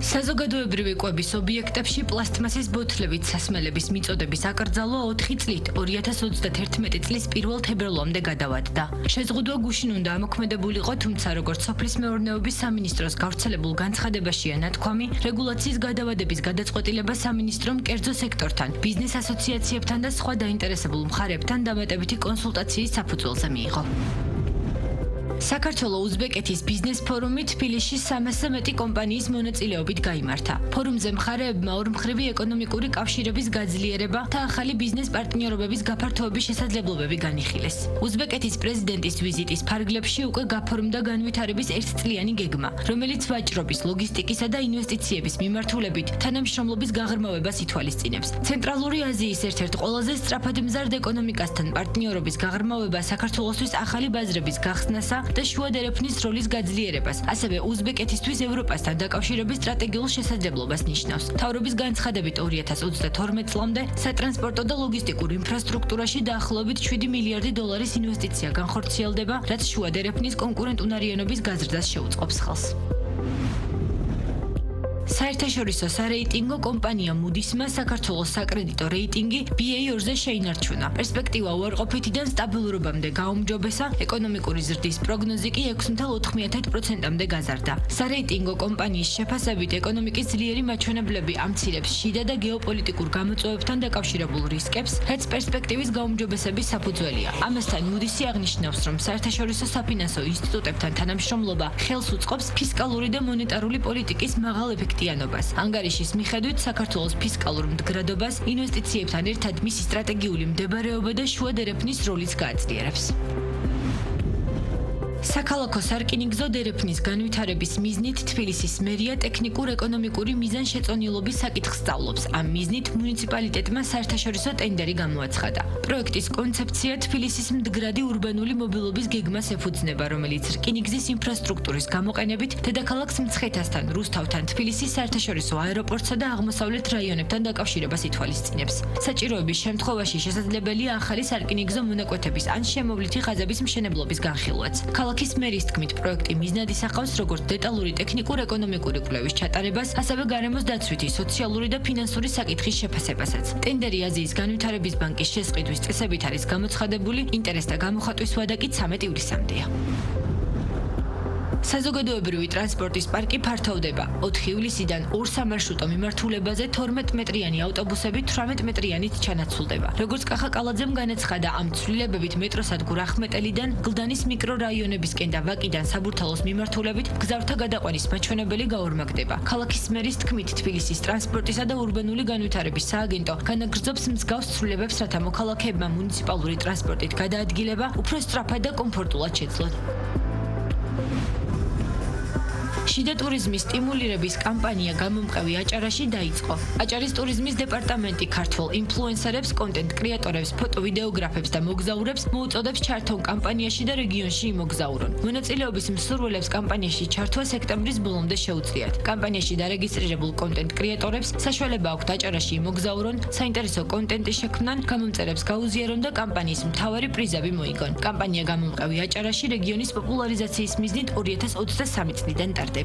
საზოგადოებრივი კვების ობიექტებში პლასტმასის ბოთლებით სასმელების მიწოდების აკრძალვა 4 წლით 2031 წლის 1 თებერვლამდე გადავადდა. შეზღუდვა გუშინ უნდა ამოქმედებულიყო, თუმცა როგორც სოფლის მეურნეობის სამინისტროს გავრცელებულ განცხადებაშია ნათქვამი, რეგულაციის გადავადების გადაწყვეტილება სამინისტრომ კერძო სექტორთან, ბიზნეს ასოციაციებთან და სხვა დაინტერესებულ მხარეებთან დამატებითი კონსულტაციის საფუძველზე მიიღო. საქართველო-უზბეკეთის ბიზნეს ფორუმი თბილისში 300-ზე მეტი კომპანიის მონაწილეობით გაიმართა. ფორუმზე მხარეებმა ორმხრივი ეკონომიკური კავშირების გაძლიერება და ახალი ბიზნეს პარტნიორობების გაფართოების შესაძლებლობები განიხილეს. უზბეკეთის პრეზიდენტის ვიზიტის ფარგლებში უკვე გაფორმდა განვითარების ერთწლიანი გეგმა, რომელიც ვაჭრობის, ლოგისტიკისა და ინვესტიციების მიმართულებით თანამშრომლობის გაღრმავებას ითვალისწინებს. ცენტრალური აზიის ერთ-ერთ ყველაზე სწრაფად მზარდ ეკონომიკასთან პარტნიორობის გაღრმავება საქართველოსთვის ახალი ბაზრების გახსნასა და შუა დერეფნის როლის გაძლიერებას, ასევე უზბეკეთისთვის ევროპასთან დაკავშირების სტრატეგიულ შესაძლებლობას ნიშნავს. მთავრობის განცხადებით 2032 წლამდე სატრანსპორტო და ლოგისტიკურ ინფრასტრუქტურაში დაახლოებით 7 მილიარდი დოლარის ინვესტიცია განხორციელდება, რაც შუა დერეფნის კონკურენტუნარიანობის გაზრდას შეუწყობს ხელს. საერთაშორისო სარეიტინგო კომპანია Moody's-მა საქართველოს საკრედიტო რეიტინგი Ba2-ზე შეინარჩუნა. პერსპექტივა უარყოფითიდან სტაბილურობამდე გაუმჯობესა, ეკონომიკური ზრდის პროგნოზი კი 6.4%-მდე გაზარდა. სარეიტინგო კომპანიის შეფასებით, ეკონომიკის ძლიერი მაჩვენებლები ამცირებს შიდა და გეოპოლიტიკურ გამოწვევებთან დაკავშირებულ რისკებს, რაც პერსპექტივის გაუმჯობესების საფუძველია. ამასთან Moody's-ი აღნიშნავს, რომ საერთაშორისო საფინანსო ინსტიტუტებთან თანამშრომლობა ხელს უწყობს ფისკალური და მონეტარული პოლიტიკის მაღალ ეფექტიანობას. ანგარიშის მიხედვით, საქართველოს ფისკალურ მდგრადობას ინვესტიციებთან ერთად მისი სტრატეგიული მდებარეობა და შუა დერეფნის როლიც გააძლიერებს. საქალაქო სარკინიგზო დერეფნის განვითარების მიზნით თბილისის მერია ტექნიკურ-ეკონომიკური მიზანშეწონილობის საკითხს სწავლობს. ამ მიზნით მუნიციპალიტეტმა საერთაშორისო ტენდერი გამოაცხადა. პროექტის კონცეფცია თბილისის მდგრადი ურბანული მობილობის გეგმას ეფუძნება, რომელიც რკინიგზის ინფრასტრუქტურის გამოყენებით დედაქალაქს მცხეთასთან, რუსთავთან, თბილისის საერთაშორისო აეროპორტსა და აღმოსავლეთ რაიონებთან დაკავშირებას ითვალისწინებს. საჭიროების შემთხვევაში შესაძლებელია ახალი სარკინიგზო მონაკვეთების ან შემოვლითი ხაზების მშენებლობის განხილვაც. ქალაქის მერის თქმით, პროექტი მიზნად ისახავს როგორც დეტალური ტექნიკურ-ეკონომიკური კვლევის ჩატარებას, ასევე გარემოს დაცვითი, სოციალური და ფინანსური საკითხის შეფასებასაც. ტენდერი აზიის განვითარების ბანკის შესყიდვის წესებით არის გამოცხადებული, ინტერესთა გამოხატვის ვადა კი 13 ივლისამდეა. საზოგადოებრივი ტრანსპორტის პარკი ფართოვდება. 4 ივლისიდან 2 სამარშრუტო მიმართულებაზე 12 მეტრიანი ავტობუსები 18 მეტრიანით ჩანაცვლდება. როგორც კახაკალაძემ განაცხადა, ამ ცვლილებებით მეტროსადგურ ახმეტელიდან, გლდანის მიკრორაიონებისკენ და ვაკიდან საბურთალოს მიმართულებით გზავრთა გადაყვანის მაჩვენებელი გაორმაგდება. ქალაქის მერის თქმით, თბილისის ტრანსპორტისა და ურბანული განვითარების სააგენტო განაგრძობს მსგავს ცვლილებებს, რათა მოქალაქეებმა მუნიციპალური ტრანსპორტით გადაადგილება უფრო სწრაფად და კომფორტულად შეძლონ. შიდა ტურიზმის სტიმულირების კამპანია გამომყევი აჭარაში დაიწყო. აჭარის ტურიზმის დეპარტამენტი ქართველ ინფლუენსერებს, კონტენტ კრეატორებს, ფოტოვიდეოგრაფებს და მოგზაურებს მოუწოდებს ჩართონ კამპანიაში და რეგიონში იმოგზაურონ. მონაწილეობის მსურველებს კამპანიაში ჩართვა სექტემბრის ბოლომდე შეუძლიათ. კამპანიაში დარეგისტრირებულ კონტენტ კრეატორებს საშუალება აქვთ აჭარაში იმოგზაურონ, საინტერესო კონტენტი შექმნან, გამომწერებს გაუზიარონ და კამპანიის მთავარი პრიზები მოიგონ. კამპანია გამომყევი აჭარაში რეგიონის პოპულარიზაციის მიზნით 2023 წლიდან ტარდება.